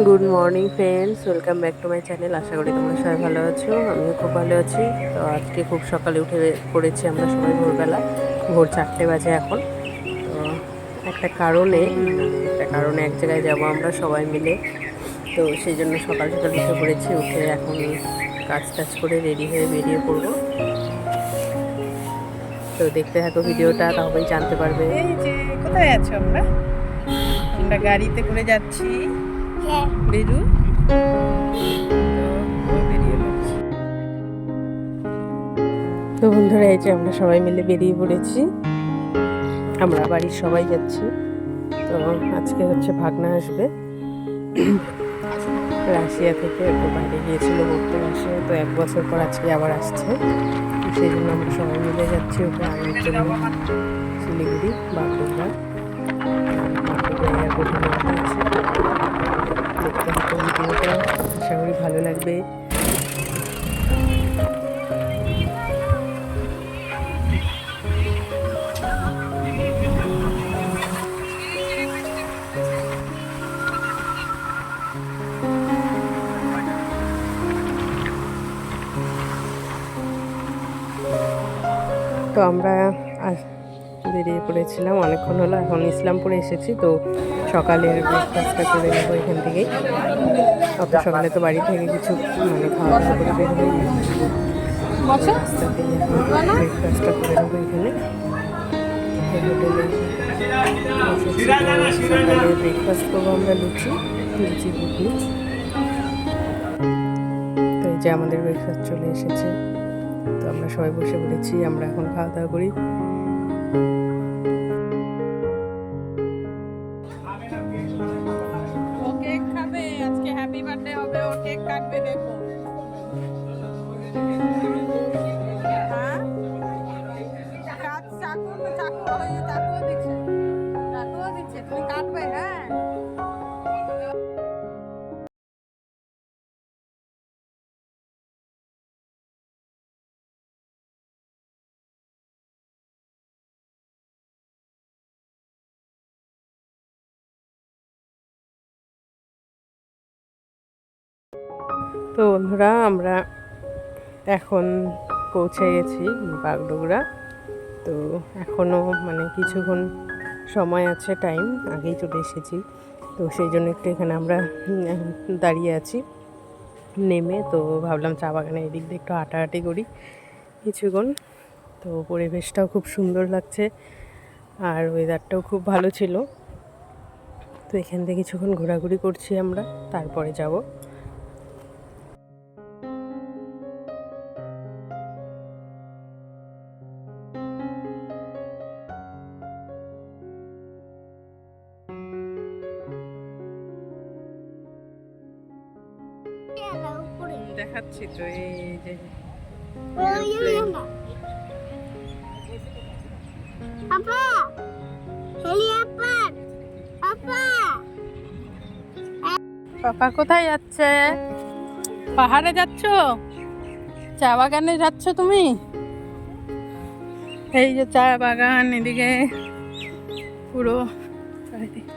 Good morning friends, welcome back to my channel. আশা করি তোমরা সবাই ভালো আছো। আমিও খুব ভালো আছি। তো আজকে খুব সকালে উঠে পড়েছি আমরা সবাই ভোরবেলা, ভোর 4টে বাজে এখন। তো একটা কারণে এক জায়গায় যাব আমরা সবাই মিলে। তো সেই জন্য সকাল সকাল উঠে পড়েছি। উঠে এখন কাজ টাজ করে রেডি হয়ে বেরিয়ে পড়বো। তো দেখতে থাকো ভিডিওটা, তবেই জানতে পারবে। এই যে কোথায় আছো আমরা? আমরা গাড়িতে করে যাচ্ছি বেরু। তো বন্ধুরা, এই যে আমরা সবাই মিলে বেরিয়ে পড়েছি। আমরা বাড়ির সবাই যাচ্ছি। তো আজকে হচ্ছে ভাগনা আসবে রাশিয়া থেকে, একটু বাইরে গিয়েছিল ঘুরতে রাশিয়া। তো 1 বছর পর আজকে আবার আসছে। সেই জন্য আমরা সবাই মিলে যাচ্ছি ওকে আনার জন্য শিলিগুড়ি বাগডোগরা এয়ারপোর্টে নেওয়া হয়েছে। দেখতে হতো ভিডিওটা, আশা করি ভালো লাগবে। তো আমরা বেরিয়ে পড়েছিলাম অনেকক্ষণ হলো, এখন ইসলামপুরে এসেছি। তো সকালের ব্রেকফাস্টটা করে নেবো এখান থেকেই। অত সকালে তো বাড়ি থেকে কিছু খাওয়া দাওয়া করে বের হইনি। রাস্তাতেই এখন ব্রেকফাস্টটা করে নেবো এখানে হোটেলে এসেছি। সকালে ব্রেকফাস্ট করবো আমরা লুচি ঘুগনি। তো এই যে আমাদের ব্রেকফাস্ট চলে এসেছে। তো আমরা সবাই বসে পড়েছি, আমরা এখন খাওয়া দাওয়া করি। ও কেক খাবে আজকে, হ্যাপি বার্থডে হবে, ও কেক কাটবে দেখো। হ্যাঁ, চাকুও দিচ্ছে, তুমি কাটবে। হ্যাঁ, তো বন্ধুরা, আমরা এখন পৌঁছে গেছি বাগডোগরা। তো এখনও কিছুক্ষণ সময় আছে, টাইম আগেই চলে এসেছি। তো সেই জন্য একটু এখানে আমরা দাঁড়িয়ে আছি নেমে। তো ভাবলাম চা বাগানে এদিক দিয়ে একটু হাঁটাহাঁটি করি কিছুক্ষণ। তো পরিবেশটাও খুব সুন্দর লাগছে আর ওয়েদারটাও খুব ভালো ছিল। তো এখান থেকে কিছুক্ষণ ঘোরাঘুরি করছি আমরা, তারপরে যাব। দেখাচ্ছি তো এই যে পাপা কোথায় যাচ্ছে? পাহাড়ে যাচ্ছ? চা বাগানে যাচ্ছ তুমি? এই যে চা বাগান, এদিকে পুরো চারিদিকে।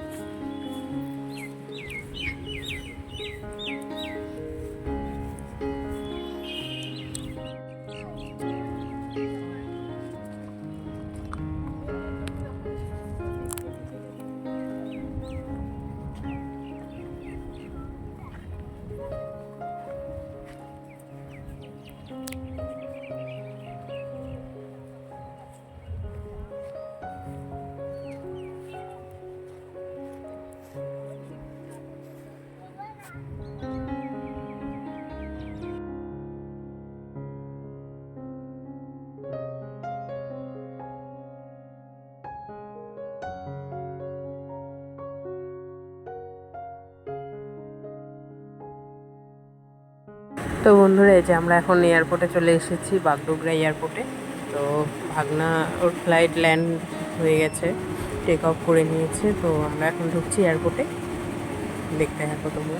তো বন্ধুরা, এই যে আমরা এখন এয়ারপোর্টে চলে এসেছি, বাগডোগরা এয়ারপোর্টে। তো ভাগনা ওর ফ্লাইট ল্যান্ড হয়ে গেছে, টেক অফ করে নিয়েছে। তো আমরা এখন ঢুকছি এয়ারপোর্টে, দেখতে থাকো তোমরা।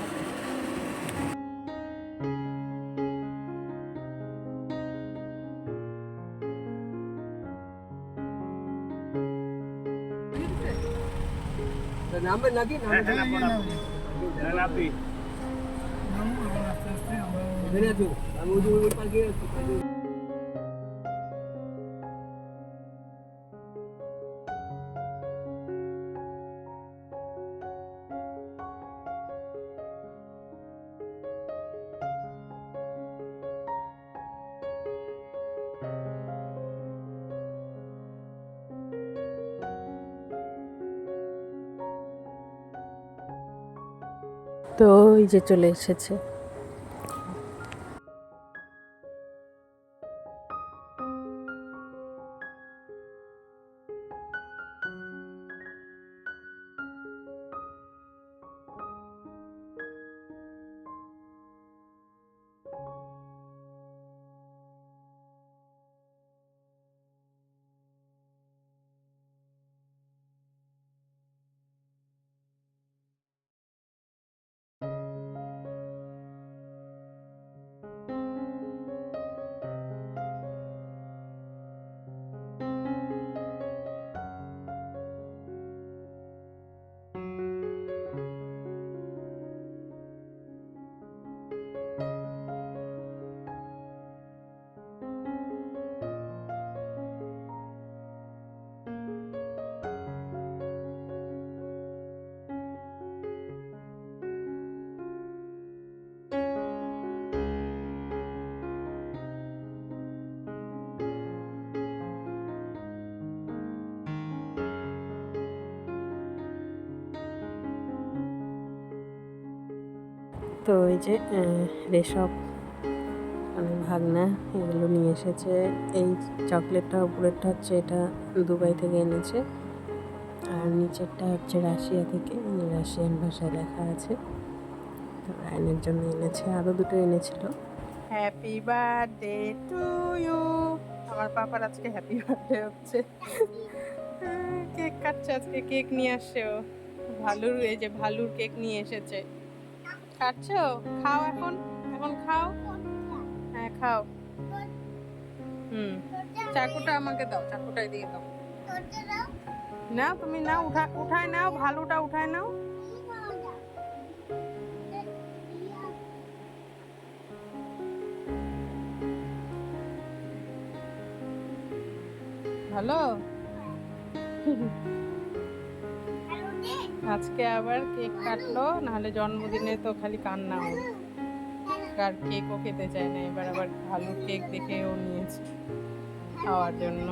তো এই যে চলে এসেছে। তো এই যে রেশব মানে ভাগনা এগুলো নিয়ে এসেছে। এই চকলেটটা উপরেরটা হচ্ছে এটা দুবাই থেকে এনেছে, আর নিচেরটা হচ্ছে রাশিয়া থেকে, রাশিয়ান ভাষায় লেখা আছে। তো রায়নের জন্য এনেছে, আরও দুটো এনেছিল। Happy birthday to you. আমার পাপার আজকে হ্যাপি বার্থডে হচ্ছে। কেক কাটছে আজকে, কেক নিয়ে আসছে ও। ভালুর, এই যে ভালুর কেক নিয়ে এসেছে। খাচ্ছো? খাও এখন, এখন খাও। হ্যাঁ খাও। চাকুটা আমাকে দাও, চাকুটা দিয়ে দাও। না তুমি নাও, উঠায় নাও, ভালুটা উঠায় নাও। ভালো। আজকে আবার কেক কাটলো, নাহলে জন্মদিনে তো খালি কান্না হবে। আর কেকও খেতে চায় না, এবার আবার ভালুর কেক দেখে ও নিয়েছে খাওয়ার জন্য।